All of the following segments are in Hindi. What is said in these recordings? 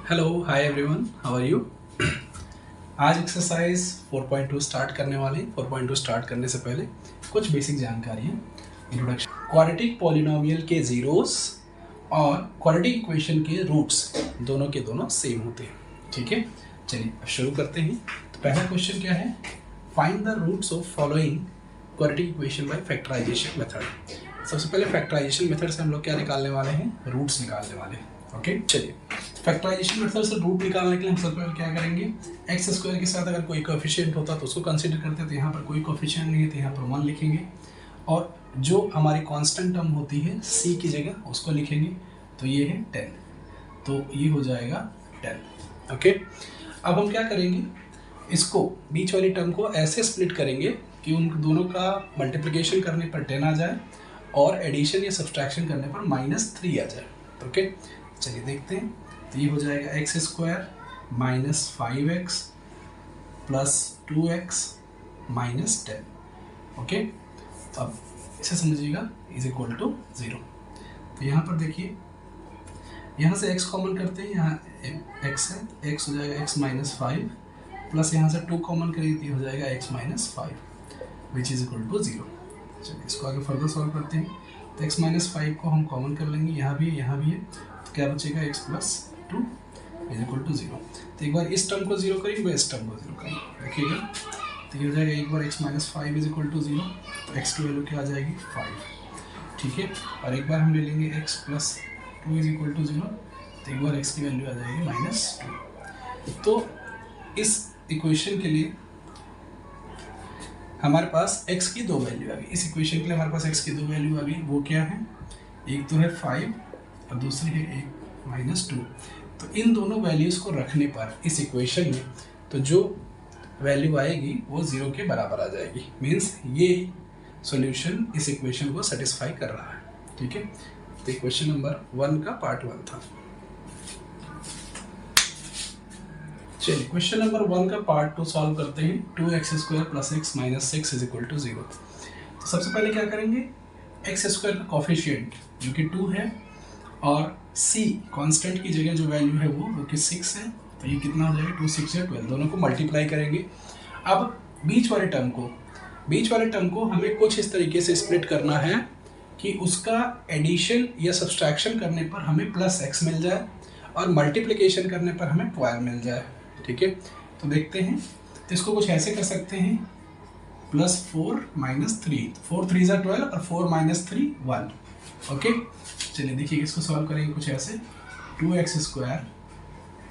Hello hi everyone, how are you. आज एक्सरसाइज 4.2 स्टार्ट करने वाले हैं। 4.2 स्टार्ट करने से पहले कुछ बेसिक जानकारी है। इंट्रोडक्शन। क्वाड्रेटिक पॉलिनोमियल के जीरोस और क्वाड्रेटिक इक्वेशन के रूट्स दोनों के दोनों सेम होते हैं। ठीक है, चलिए अब शुरू करते हैं। तो पहला क्वेश्चन क्या है, find the roots of following quadratic equation by factorisation method. सबसे पहले फैक्टराइजेशन मेथड से हम लोग क्या निकालने वाले हैं, रूट्स निकालने वाले हैं। ओके, चलिए फैक्टराइजेशन मेथड से रूट निकालने के लिए हम सबसे पहले क्या करेंगे, एक्स स्क्वायर के साथ अगर कोई कोएफिशिएंट होता तो उसको कंसीडर करते, तो यहाँ पर कोई कोएफिशिएंट नहीं है तो यहाँ पर 1 लिखेंगे, और जो हमारी कांस्टेंट टर्म होती है c की जगह उसको लिखेंगे, तो ये है 10, तो ये हो जाएगा 10। ओके, अब हम क्या करेंगे, इसको बीच वाली टर्म को ऐसे स्प्लिट करेंगे कि उन दोनों का मल्टीप्लिकेशन करने पर 10 आ जाए और एडिशन या सब्सट्रैक्शन करने पर -3 आ जाए। ओके, चलिए देखते हैं। तो ये हो जाएगा x square minus 5x plus 2x minus 10। Okay, तो अब इसे समझिएगा इज इक्वल टू 0। तो यहाँ पर देखिए, यहाँ से x कॉमन करते हैं, यहाँ x है, x हो जाएगा x माइनस 5 प्लस यहाँ से 2 कॉमन करेंगे तो हो जाएगा x minus 5 which is equal to 0। चलिए इसको आगे फर्दर सॉल्व करते हैं। तो x माइनस 5 को हम कॉमन कर लेंगे, यहाँ भी है, तो क्या बचेगा x plus 2 is equal to 0। तो एक बार इस टर्म को 0 करेंगे, एक बार इस टर्म को 0 करेंगे, देखिएगा तो ये हो जाएगा एक बार x minus 5 is equal to 0, तो x की वैल्यू क्या आ जाएगी 5। ठीक है, और एक बार हम ले लेंगे x plus 2 is equal to 0, तो एक बार x की वैल्यू आ जाएगी -2। तो इस इक्वेशन के लिए हमारे पास x की 2 वैल्यू आ गई। इस इक्वेशन के लिए हमारे पास x की 2 वैल्यू आ गई, वो क्या है, एक तो है 5 और दूसरी है -2। तो इन दोनों वैल्यूज़ को रखने पर इस इक्वेशन में तो जो वैल्यू आएगी वो 0 के बराबर आ जाएगी। मीन्स ये सॉल्यूशन इस इक्वेशन को सेटिस्फाई कर रहा है। ठीक है, तो इक्वेशन नंबर 1 का पार्ट 1 था। चलिए क्वेश्चन नंबर 1 का पार्ट 2 सॉल्व करते हैं। 2x square plus x minus 6 is equal to 0। तो सबसे पहले क्या करेंगे, एक्स स्क्वायर का कोफिशिएंट जो कि 2 है और c कांस्टेंट की जगह जो वैल्यू है वो कि 6 है, तो ये कितना हो जाएगा 2 6 या 12, दोनों को मल्टीप्लाई करेंगे। अब बीच वाले टर्म को हमें कुछ इस तरीके से स्प्लिट करना है कि उसका एडिशन या सब्सट्रैक्शन करने पर हमें प्लस x मिल जाए और मल्टीप्लिकेशन करने पर हमें 12 मिल जाए। ठीक है, तो देखते हैं। तो इसको कुछ ऐसे कर सकते हैं, +4 - 3, 4 3 = 12 और 4 - 3 1। ओके, चलिए देखिए इसको सॉल्व करेंगे कुछ ऐसे, 2x square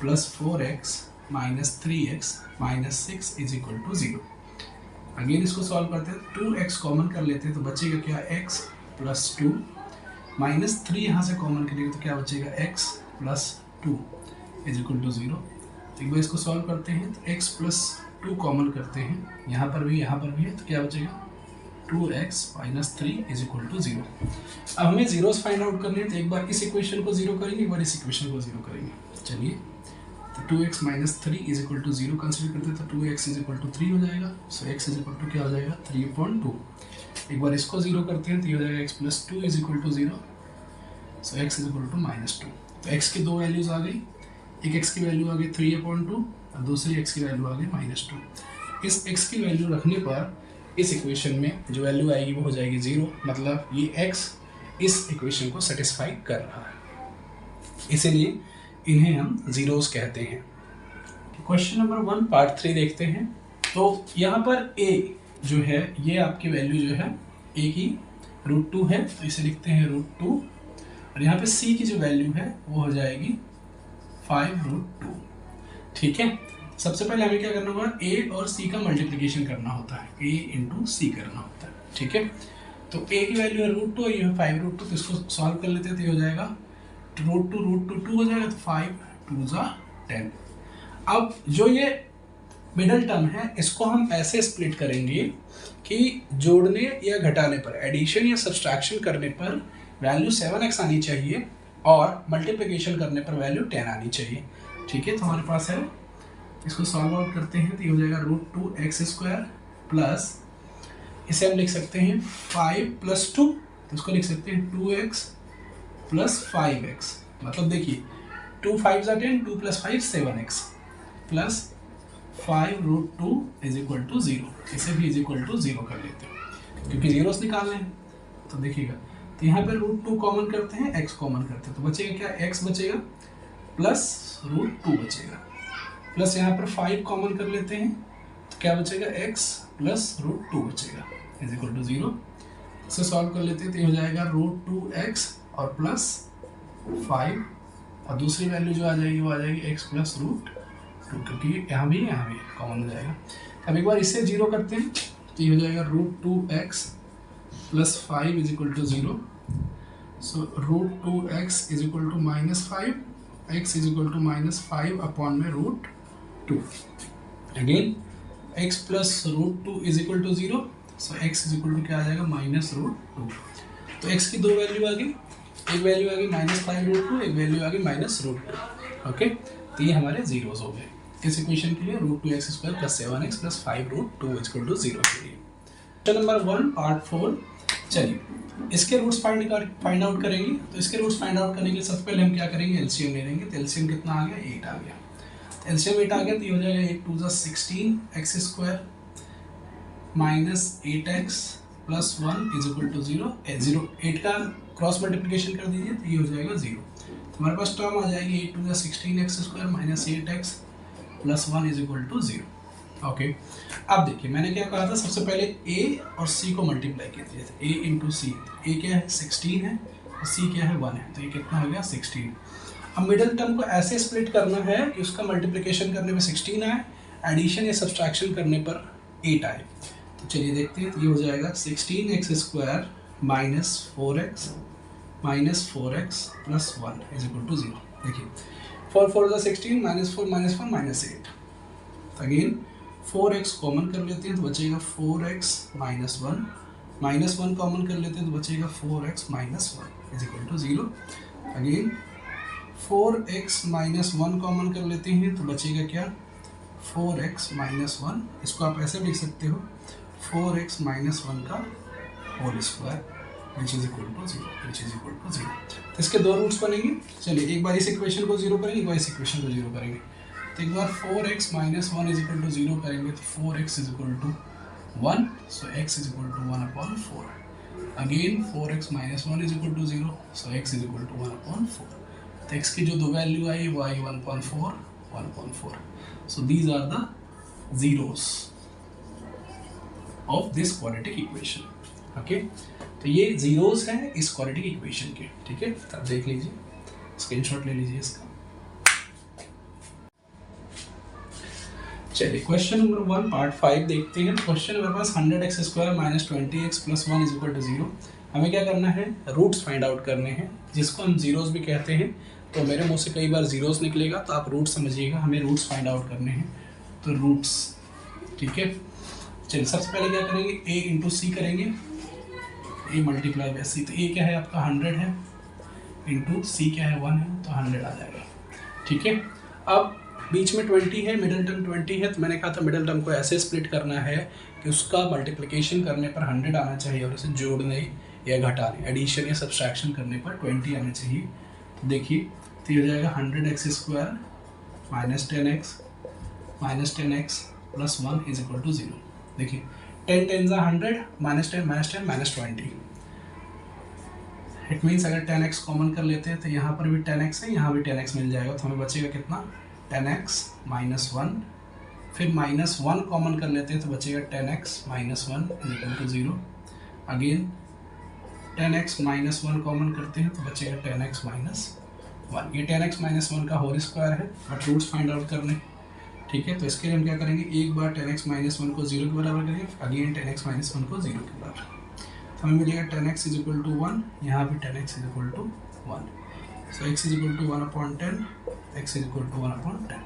plus 4x minus 3x minus 6 is equal to 0। Again इसको सॉल्व करते हैं, 2x कॉमन कर लेते हैं तो बचेगा क्या, x प्लस 2 माइनस 3 यहाँ से कॉमन करेंगे तो क्या बचेगा, x plus 2 is equal to 0। तो एक बार इसको सॉल्व करते हैं, तो x प्लस 2 कॉमन करते हैं, यहाँ पर भी है, तो क्या बचेगा 2x minus 3 is equal to 0। अब हमें जीरोस फाइंड आउट करने हैं, तो एक बार इस इक्वेशन को 0 करेंगे, एक बार इस इक्वेशन को 0 करेंगे। चलिए, तो 2x minus 3 is equal to 0 consider करते हैं, तो 2x इज इक्वल टू 3 हो जाएगा। सो x इज इक्वल टू क्या हो जाएगा 3/2। एक बार इसको 0 करते हैं तो ये हो जाएगा x plus 2 is equal to 0। So x is equal to -2। तो x की 2 वैल्यूज आ गई, एक x की वैल्यू आ गई 3/2 और दूसरी x की वैल्यू आ गई -2। इस x की वैल्यू रखने पर इस इक्वेशन में जो वैल्यू आएगी वो हो जाएगी 0, मतलब ये x इस इक्वेशन को सेटिस्फाई कर रहा है, इसीलिए इन्हें हम जीरोस कहते हैं। क्वेश्चन नंबर 1 पार्ट 3 देखते हैं। तो यहाँ पर a जो है ये आपकी वैल्यू जो है a की √2 है, तो इसे लिखते हैं √2, और यहाँ पे c की जो वैल्यू है वो हो जाएगी 5√2। ठीक है, सबसे पहले हमें क्या करना होगा, a और c का मल्टीप्लिकेशन करना होता है, a इंटू सी करना होता है। ठीक है, तो a की वैल्यू है √2 और ये है 5√2, तो इसको सॉल्व कर लेते हैं, तो ये हो जाएगा √2 हो जाएगा, तो 5 2 = 10। अब जो ये मिडल टर्म है इसको हम ऐसे स्प्लिट करेंगे कि जोड़ने या घटाने पर, एडिशन या सब्सट्रैक्शन करने पर वैल्यू 7x आनी चाहिए और मल्टीप्लिकेशन करने पर वैल्यू 10 आनी चाहिए। ठीक है, तो हमारे पास है, इसको सॉल्व आउट करते हैं तो ये हो जाएगा √2x स्क्वायर प्लस, इसे हम लिख सकते हैं 5 + 2, तो इसको लिख सकते हैं 2x + 5x। मतलब देखिए 2 5 ज़ा 10, 2 + 5 7x plus 5 root 2 is equal to 0। इसे भी इज इक्वल टू 0 कर लेते हैं क्योंकि जीरोस निकालने हैं। तो देखिएगा, तो यहाँ पे रूट 2 कॉमन करते हैं, x कॉमन करते हैं, तो बचेगा क्या, x बचेगा प्लस रूट 2 बचेगा, प्लस यहाँ पर 5 कॉमन कर लेते हैं तो क्या बचेगा, x प्लस रूट 2 बचेगा इज इक्वल टू 0। इसे सॉल्व कर लेते हैं तो ये हो जाएगा रूट 2x और प्लस 5, और दूसरी वैल्यू जो आ जाएगी वो आ जाएगी x प्लस रूट 2, क्योंकि यहाँ भी कॉमन हो जाएगा। अब एक बार इसे 0 करते हैं तो ये हो जाएगा root 2x plus 5 is equal to 0। So root 2x is equal to -5, x is equal to -5 upon में root 2। Again x plus root 2 is equal to 0, so x is equal to क्या आ जाएगा, -√2। तो x की दो वैल्यू आ गई, एक वैल्यू आ गई -5√2, एक वैल्यू आ गई -√2। ओके, तो ये हमारे जीरोस हो गए इस इक्वेशन के लिए, √2x² + 7x + 5√2 = 0 के लिए। Question number 1 part 4। चलिए इसके रूट्स फाइंड आउट करेंगे। तो इसके रूट्स फाइंड आउट करने के लिए सबसे पहले हम क्या करेंगे, एलसीएम ले लेंगे। तो एलसीएम कितना आ गया, 8 आ गया। तो एलसीएम 8 आ गया तो ये हो जाएगा 8 2 = 16x² -8x + 1 = 0। 8 का क्रॉस मल्टीप्लिकेशन कर दीजिए तो ये हो जाएगा 0। तो हमारे पास टर्म आ जाएगी 8 2 = 16x² -8x + 1 = 0। ओके, अब देखिए मैंने क्या कहा था, सबसे पहले a और c को मल्टीप्लाई कीजिए। a इंटू सी, a क्या है 16 है और c क्या है 1 है, तो ये कितना हो गया 16। अब मिडिल टर्म को ऐसे स्प्लिट करना है कि उसका मल्टीप्लिकेशन करने पे 16 आए, एडिशन या सब्सट्रैक्शन करने पर 8 आए। तो चलिए देखते हैं, तो ये हो जाएगा 16x² -4x + 1 = 0। देखिए 4 4 = 16, -4 -4 -8। अगेन 4x कॉमन कर लेते हैं तो बचेगा 4x -1, -1 कॉमन कर लेते हैं तो बचेगा 4x - 1 = 0। अगेन 4x -1 कॉमन कर लेते हैं तो बचेगा क्या, 4x - 1। इसको आप ऐसे लिख सकते हो 4x - 1 का whole square which is equal to 0। तो इसके दो रूट्स बनेंगे। चलिए एक बार इस इक्वेशन को 0 करेंगे, एक बार इस इक्वेशन को 0 करेंगे। तो एक बार 4x - 1 = 0 करेंगे तो 4x = 1, सो x = 1/4। Again 4x - 1 = 0, so x = 1/4। तो x की जो दो वैल्यू आई वो आई 1/4। So these are the zeros of this quadratic equation. Okay, तो ये जीरोस हैं इस क्वाड्रेटिक इक्वेशन के। ठीक है, तो आप देख लीजिए, स्क्रीनशॉट ले लीजिए इसका। चलिए क्वेश्चन नंबर 1 पार्ट 5 देखते हैं। क्वेश्चन हमारे पास 100x² -20x + 1 = 0। हमें क्या करना है, रूट्स फाइंड आउट करने हैं, जिसको हम जीरोस भी कहते हैं। तो मेरे मुंह से कई बार जीरोस निकलेगा तो आप रूट्स समझिएगा, हमें रूट्स फाइंड आउट करने हैं। तो रूट्स, ठीक है। चलिए सबसे पहले क्या करेंगे, a इंटू सी करेंगे, a मल्टीप्लाई बाय सी। तो a क्या है आपका 100 है, इंटू सी क्या है 1 है, तो 100 आ जाएगा। ठीक है, अब बीच में 20 है, मिडिल टर्म 20 है, तो मैंने कहा था मिडिल टर्म को ऐसे स्प्लिट करना है कि उसका मल्टीप्लिकेशन करने पर 100 आना चाहिए और उसे जोड़ने या घटाने, एडिशन या सब्सट्रैक्शन करने पर 20 आना चाहिए। तो देखिए, तो ये हो जाएगा 100x² -10x + 1 = 0। देखिए 10 10 = 100, -10 -10 -20। इट मीन्स अगर 10x कॉमन कर लेते हैं तो यहाँ पर भी 10x है, यहाँ भी 10x मिल जाएगा, तो हमें बचेगा कितना, 10x - 1। फिर -1 कॉमन कर लेते हैं तो बचेगा 10x - 1 = 0। अगेन 10x - 1 कॉमन करते हैं तो बचेगा 10x - 1। ये 10x - 1 का होल स्क्वायर है, बट रूट्स फाइंड आउट करने। ठीक है, तो इसके लिए हम क्या करेंगे, एक बार 10x - 1 को 0 के बराबर करेंगे, अगेन 10x - 1 को 0 के बराबर, तो हमें मिलेगा 10x = 1, यहाँ भी 10x = 1। सो x = 1/10, x = 1/10।